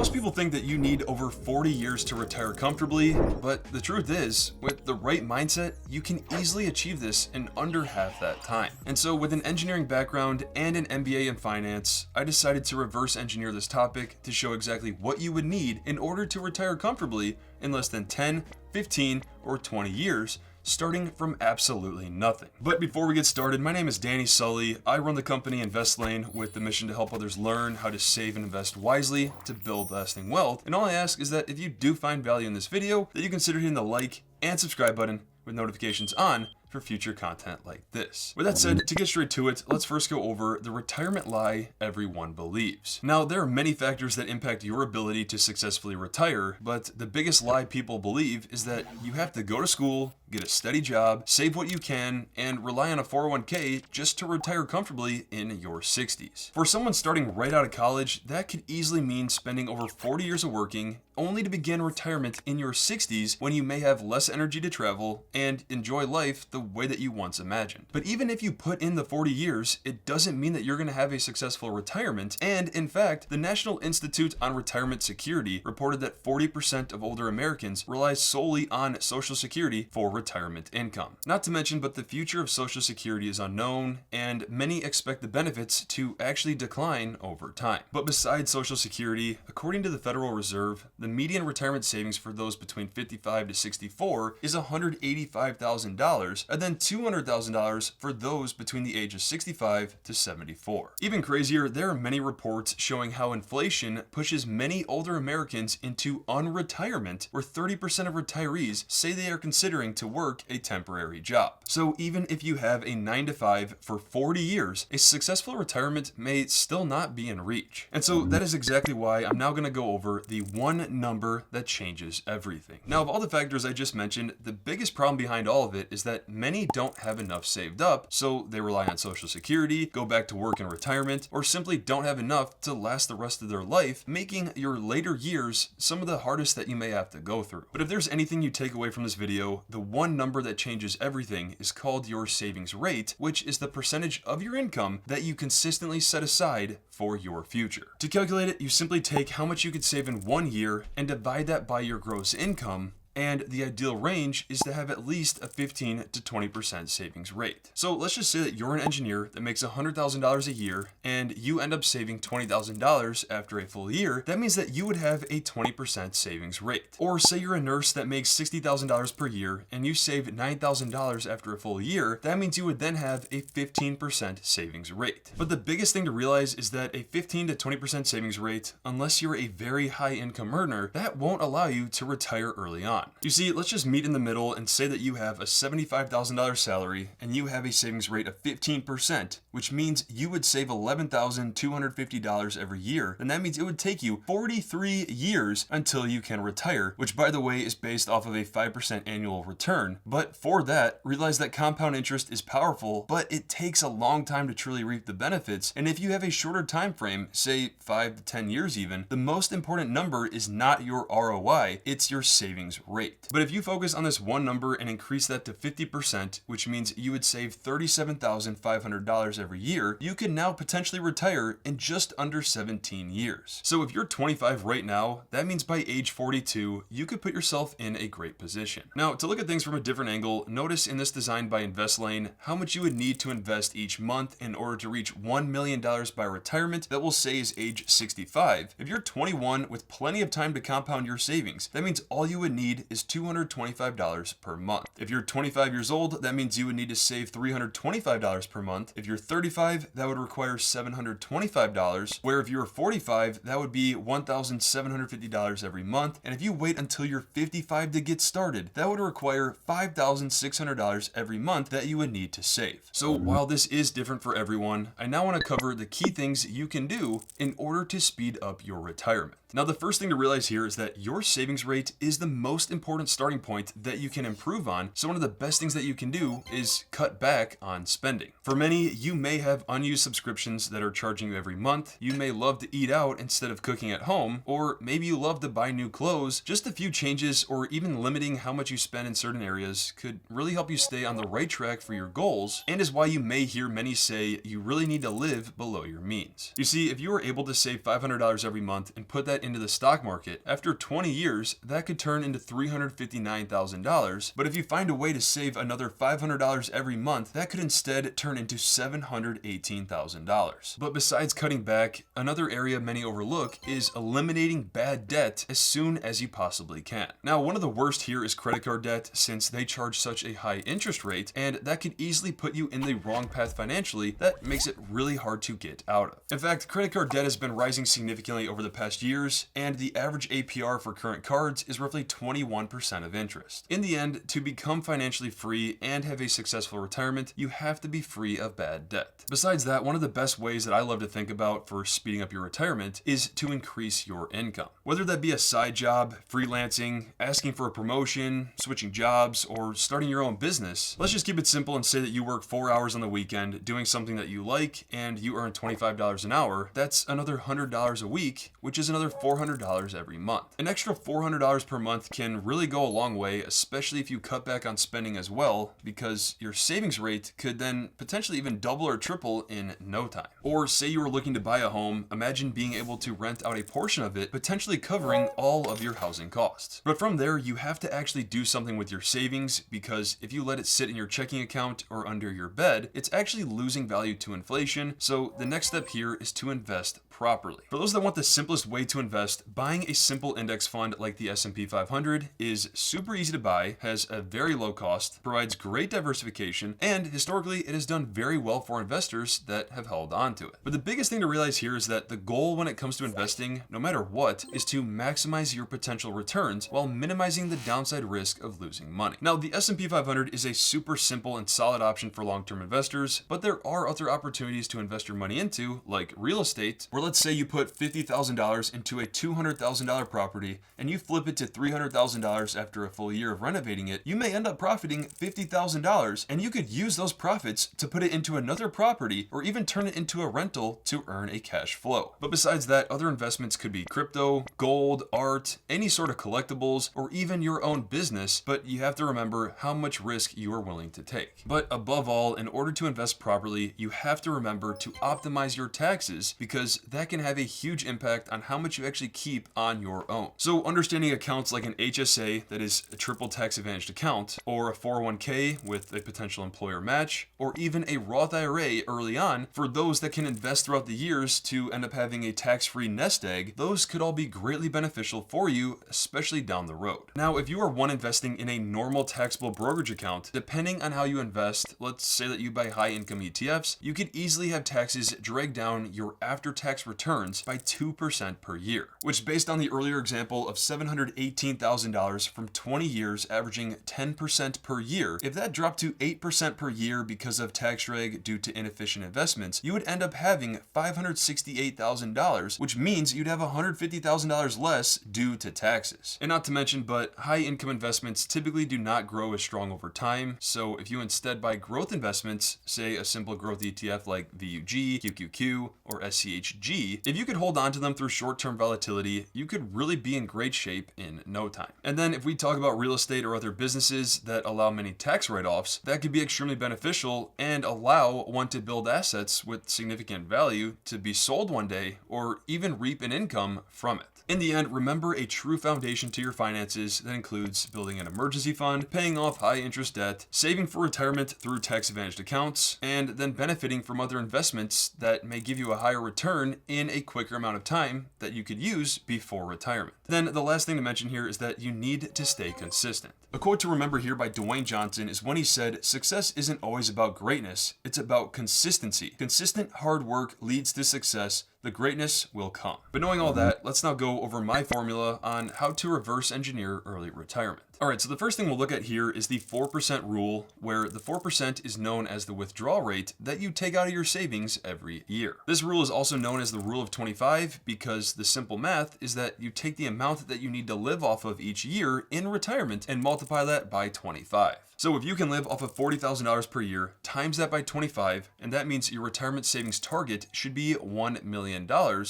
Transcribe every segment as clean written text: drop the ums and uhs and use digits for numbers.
Most people think that you need over 40 years to retire comfortably, but the truth is, with the right mindset, you can easily achieve this in under half that time. And so with an engineering background and an MBA in finance, I decided to reverse engineer this topic to show exactly what you would need in order to retire comfortably in less than 10, 15, or 20 years, starting from absolutely nothing. But before we get started, my name is Sully. I run the company InvestLane with the mission to help others learn how to save and invest wisely to build lasting wealth. And all I ask is that if you do find value in this video, that you consider hitting the like and subscribe button with notifications on for future content like this. With that said, to get straight to it, let's first go over the retirement lie everyone believes. Now, there are many factors that impact your ability to successfully retire, but the biggest lie people believe is that you have to go to school, get a steady job, save what you can, and rely on a 401k just to retire comfortably in your 60s. For someone starting right out of college, that could easily mean spending over 40 years of working only to begin retirement in your 60s when you may have less energy to travel and enjoy life the way that you once imagined. But even if you put in the 40 years, it doesn't mean that you're going to have a successful retirement. And in fact, the National Institute on Retirement Security reported that 40% of older Americans rely solely on Social Security for retirement income. Not to mention, but the future of Social Security is unknown, and many expect the benefits to actually decline over time. But besides Social Security, according to the Federal Reserve, the median retirement savings for those between 55 to 64 is $185,000, and then $200,000 for those between the age of 65 to 74. Even crazier, there are many reports showing how inflation pushes many older Americans into unretirement, where 30% of retirees say they are considering to work a temporary job. So even if you have a 9-to-5 for 40 years, a successful retirement may still not be in reach. And so that is exactly why I'm now going to go over the one number that changes everything. Now, of all the factors I just mentioned, the biggest problem behind all of it is that many don't have enough saved up, so they rely on Social Security, go back to work in retirement, or simply don't have enough to last the rest of their life, making your later years some of the hardest that you may have to go through. But if there's anything you take away from this video, the one number that changes everything is called your savings rate, which is the percentage of your income that you consistently set aside for your future. To calculate it, you simply take how much you could save in 1 year and divide that by your gross income, and the ideal range is to have at least a 15 to 20% savings rate. So let's just say that you're an engineer that makes $100,000 a year and you end up saving $20,000 after a full year. That means that you would have a 20% savings rate. Or say you're a nurse that makes $60,000 per year and you save $9,000 after a full year. That means you would then have a 15% savings rate. But the biggest thing to realize is that a 15 to 20% savings rate, unless you're a very high income earner, that won't allow you to retire early on. You see, let's just meet in the middle and say that you have a $75,000 salary and you have a savings rate of 15%, which means you would save $11,250 every year. And that means it would take you 43 years until you can retire, which by the way is based off of a 5% annual return. But for that, realize that compound interest is powerful, but it takes a long time to truly reap the benefits. And if you have a shorter time frame, say 5 to 10 years even, the most important number is not your ROI, it's your savings rate. But if you focus on this one number and increase that to 50%, which means you would save $37,500 every year, you can now potentially retire in just under 17 years. So if you're 25 right now, that means by age 42, you could put yourself in a great position. Now, to look at things from a different angle, notice in this design by InvestLane, how much you would need to invest each month in order to reach $1 million by retirement that we'll say is age 65. If you're 21 with plenty of time to compound your savings, that means all you would need is $225 per month. If you're 25 years old, that means you would need to save $325 per month. If you're 35, that would require $725, where if you're 45, that would be $1,750 every month. And if you wait until you're 55 to get started, that would require $5,600 every month that you would need to save. So while this is different for everyone, I now want to cover the key things you can do in order to speed up your retirement. Now, the first thing to realize here is that your savings rate is the most important starting point that you can improve on. So one of the best things that you can do is cut back on spending. For many, you may have unused subscriptions that are charging you every month. You may love to eat out instead of cooking at home, or maybe you love to buy new clothes. Just a few changes or even limiting how much you spend in certain areas could really help you stay on the right track for your goals, and is why you may hear many say you really need to live below your means. You see, if you were able to save $500 every month and put that into the stock market, after 20 years, that could turn into $359,000. But if you find a way to save another $500 every month, that could instead turn into $718,000. But besides cutting back, another area many overlook is eliminating bad debt as soon as you possibly can. Now, one of the worst here is credit card debt, since they charge such a high interest rate, and that can easily put you in the wrong path financially that makes it really hard to get out of. In fact, credit card debt has been rising significantly over the past years, and the average APR for current cards is roughly 21% of interest. In the end, to become financially free and have a successful retirement, you have to be free of bad debt. Besides that, one of the best ways that I love to think about for speeding up your retirement is to increase your income. Whether that be a side job, freelancing, asking for a promotion, switching jobs, or starting your own business, let's just keep it simple and say that you work 4 hours on the weekend doing something that you like and you earn $25 an hour. That's another $100 a week, which is another $400 every month. An extra $400 per month can really go a long way, especially if you cut back on spending as well, because your savings rate could then potentially even double or triple in no time. Or say you were looking to buy a home, imagine being able to rent out a portion of it, potentially covering all of your housing costs. But from there, you have to actually do something with your savings, because if you let it sit in your checking account or under your bed, it's actually losing value to inflation. So the next step here is to invest properly. For those that want the simplest way to invest, buying a simple index fund like the S&P 500 is super easy to buy, has a very low cost, provides great diversification, and historically it has done very well for investors that have held on to it. But the biggest thing to realize here is that the goal when it comes to investing, no matter what, is to maximize your potential returns while minimizing the downside risk of losing money. Now, the S&P 500 is a super simple and solid option for long-term investors, but there are other opportunities to invest your money into, like real estate, where let's say you put $50,000 into a $200,000 property and you flip it to $300,000 after a full year of renovating it, you may end up profiting $50,000, and you could use those profits to put it into another property or even turn it into a rental to earn a cash flow. But besides that, other investments could be crypto, gold, art, any sort of collectibles, or even your own business, but you have to remember how much risk you are willing to take. But above all, in order to invest properly, you have to remember to optimize your taxes, because that can have a huge impact on how much you actually keep on your own. So understanding accounts like an HSA, that is a triple tax advantaged account, or a 401k with a potential employer match, or even a Roth IRA early on for those that can invest throughout the years to end up having a tax-free nest egg, those could all be greatly beneficial for you, especially down the road. Now, if you are investing in a normal taxable brokerage account, depending on how you invest, let's say that you buy high income ETFs, you could easily have taxes drag down your after-tax returns by 2% per year, which, based on the earlier example of $718,000 from 20 years averaging 10% per year, if that dropped to 8% per year because of tax drag due to inefficient investments, you would end up having $568,000, which means you'd have $150,000 less due to taxes. And not to mention, but high income investments typically do not grow as strong over time. So if you instead buy growth investments, say a simple growth ETF like VUG, QQQ, or SCHG, if you could hold on to them through short-term volatility, you could really be in great shape in no time. And then if we talk about real estate or other businesses that allow many tax write-offs, that could be extremely beneficial and allow one to build assets with significant value to be sold one day or even reap an income from it. In the end, remember a true foundation to your finances that includes building an emergency fund, paying off high interest debt, saving for retirement through tax advantaged accounts, and then benefiting from other investments that may give you a higher return in a quicker amount of time that you could use before retirement. Then the last thing to mention here is that you need to stay consistent. A quote to remember here by Dwayne Johnson is when he said, "Success isn't always about greatness, it's about consistency. Consistent hard work leads to success. the greatness will come. But knowing all that, let's now go over my formula on how to reverse engineer early retirement. All right, so the first thing we'll look at here is the 4% rule, where the 4% is known as the withdrawal rate that you take out of your savings every year. This rule is also known as the rule of 25 because the simple math is that you take the amount that you need to live off of each year in retirement and multiply that by 25. So if you can live off of $40,000 per year, times that by 25, and that means your retirement savings target should be $1 million,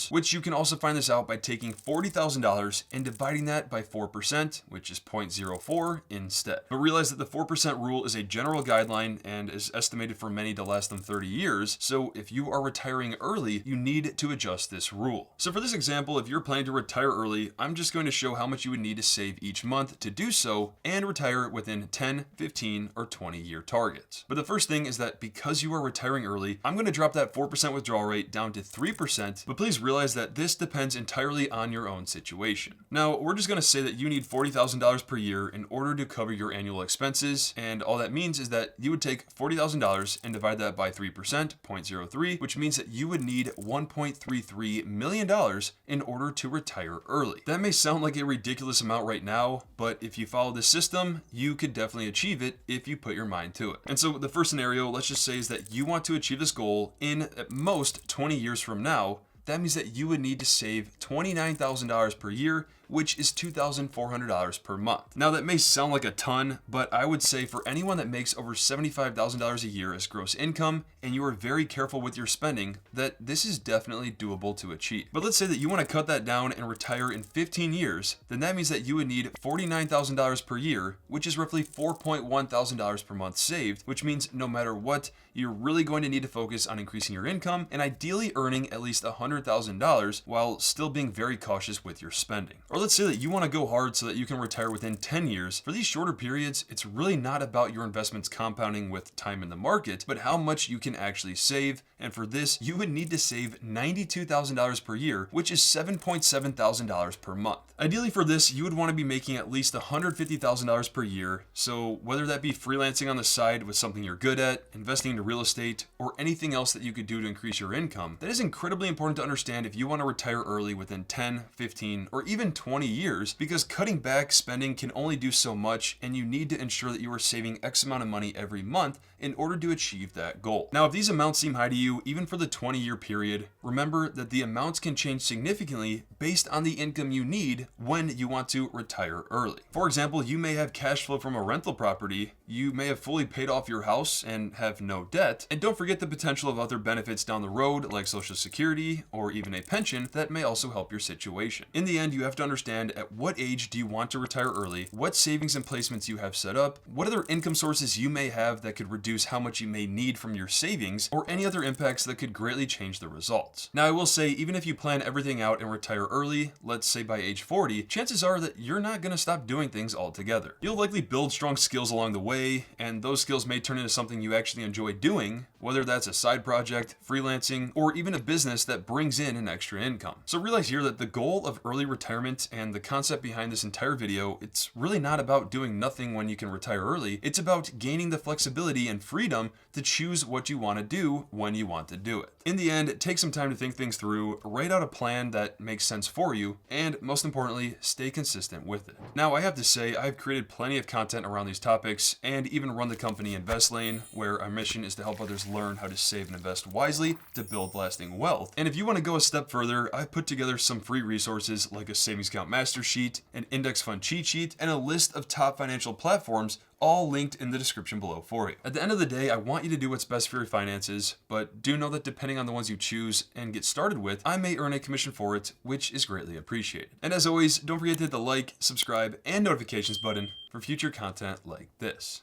which you can also find this out by taking $40,000 and dividing that by 4%, which is 0.04 instead. But realize that the 4% rule is a general guideline and is estimated for many to last them 30 years. So if you are retiring early, you need to adjust this rule. So for this example, if you're planning to retire early, I'm just going to show how much you would need to save each month to do so and retire within 10, 15, or 20 year targets. But the first thing is that because you are retiring early, I'm going to drop that 4% withdrawal rate down to 3%, but please realize that this depends entirely on your own situation. Now, we're just going to say that you need $40,000 per year in order to cover your annual expenses, and all that means is that you would take $40,000 and divide that by 3%, 0.03, which means that you would need $1.33 million in order to retire early. That may sound like a ridiculous amount right now, but if you follow this system, you could definitely achieve it if you put your mind to it. And so the first scenario, let's just say, is that you want to achieve this goal in at most 20 years from now. That means that you would need to save $29,000 per year, which is $2,400 per month. Now that may sound like a ton, but I would say for anyone that makes over $75,000 a year as gross income and you are very careful with your spending, that this is definitely doable to achieve. But let's say that you want to cut that down and retire in 15 years, then that means that you would need $49,000 per year, which is roughly $4,100 per month saved, which means no matter what, you're really going to need to focus on increasing your income and ideally earning at least $100,000 while still being very cautious with your spending. Or let's say that you want to go hard so that you can retire within 10 years. For these shorter periods, it's really not about your investments compounding with time in the market, but how much you can actually save. And for this, you would need to save $92,000 per year, which is $7,700 per month. Ideally for this, you would want to be making at least $150,000 per year. So whether that be freelancing on the side with something you're good at, investing into real estate, or anything else that you could do to increase your income, that is incredibly important to understand if you want to retire early within 10, 15, or even 20 years, because cutting back spending can only do so much, and you need to ensure that you are saving X amount of money every month in order to achieve that goal. Now, if these amounts seem high to you, even for the 20-year period, remember that the amounts can change significantly based on the income you need when you want to retire early. For example, you may have cash flow from a rental property, you may have fully paid off your house and have no debt, and don't forget the potential of other benefits down the road like Social Security or even a pension that may also help your situation. In the end, you have to understand at what age do you want to retire early, what savings and placements you have set up, what other income sources you may have that could reduce how much you may need from your savings, or any other impacts that could greatly change the results. Now, I will say, even if you plan everything out and retire early, let's say by age 40, chances are that you're not going to stop doing things altogether. You'll likely build strong skills along the way, and those skills may turn into something you actually enjoy doing, whether that's a side project, freelancing, or even a business that brings in an extra income. So realize here that the goal of early retirement and the concept behind this entire video, it's really not about doing nothing when you can retire early. It's about gaining the flexibility and freedom to choose what you want to do when you want to do it. In the end, take some time to think things through, write out a plan that makes sense for you, and most importantly, stay consistent with it. Now, I have to say, I've created plenty of content around these topics and even run the company InvestLane, where our mission is to help others learn how to save and invest wisely to build lasting wealth. And if you want to go a step further, I've put together some free resources like a savings account master sheet, an index fund cheat sheet, and a list of top financial platforms, all linked in the description below for you. At the end of the day, I want you to do what's best for your finances, but do know that depending on the ones you choose and get started with, I may earn a commission for it, which is greatly appreciated. And as always, don't forget to hit the like, subscribe, and notifications button for future content like this.